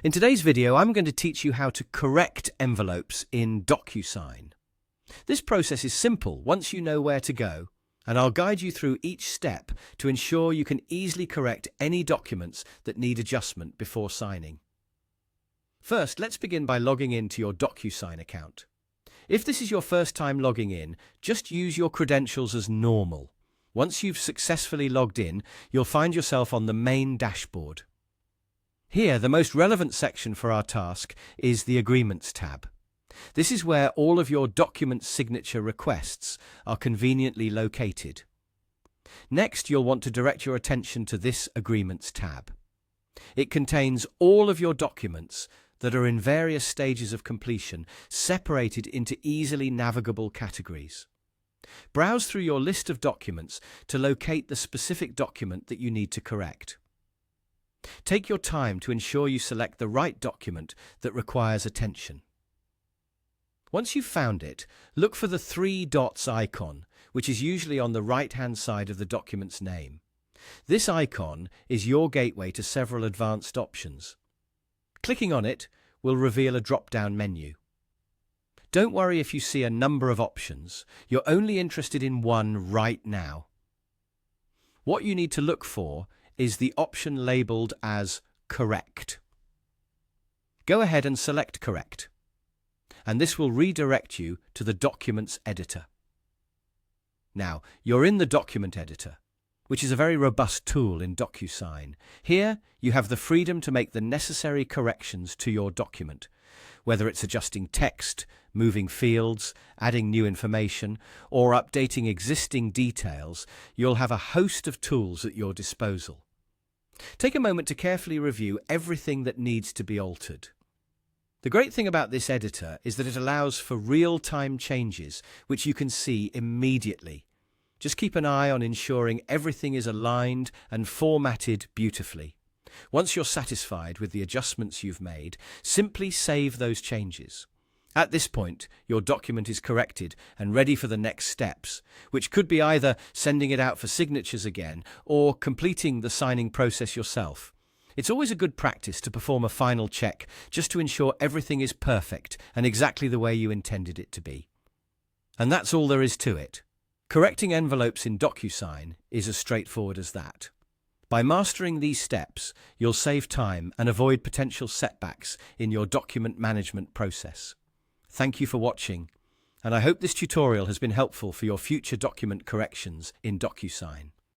In today's video, I'm going to teach you how to correct envelopes in DocuSign. This process is simple once you know where to go, and I'll guide you through each step to ensure you can easily correct any documents that need adjustment before signing. First, let's begin by logging into your DocuSign account. If this is your first time logging in, just use your credentials as normal. Once you've successfully logged in, you'll find yourself on the main dashboard. Here, the most relevant section for our task is the Agreements tab. This is where all of your document signature requests are conveniently located. Next, you'll want to direct your attention to this Agreements tab. It contains all of your documents that are in various stages of completion, separated into easily navigable categories. Browse through your list of documents to locate the specific document that you need to correct. Take your time to ensure you select the right document that requires attention. Once you've found it, look for the three dots icon, which is usually on the right-hand side of the document's name. This icon is your gateway to several advanced options. Clicking on it will reveal a drop-down menu. Don't worry if you see a number of options. You're only interested in one right now. What you need to look for is the option labeled as Correct. Go ahead and select Correct, and this will redirect you to the Documents editor. Now, you're in the Document editor, which is a very robust tool in DocuSign. Here, you have the freedom to make the necessary corrections to your document, whether it's adjusting text, moving fields, adding new information, or updating existing details. You'll have a host of tools at your disposal. Take a moment to carefully review everything that needs to be altered. The great thing about this editor is that it allows for real-time changes, which you can see immediately. Just keep an eye on ensuring everything is aligned and formatted beautifully. Once you're satisfied with the adjustments you've made, simply save those changes. At this point, your document is corrected and ready for the next steps, which could be either sending it out for signatures again or completing the signing process yourself. It's always a good practice to perform a final check just to ensure everything is perfect and exactly the way you intended it to be. And that's all there is to it. Correcting envelopes in DocuSign is as straightforward as that. By mastering these steps, you'll save time and avoid potential setbacks in your document management process. Thank you for watching, and I hope this tutorial has been helpful for your future document corrections in DocuSign.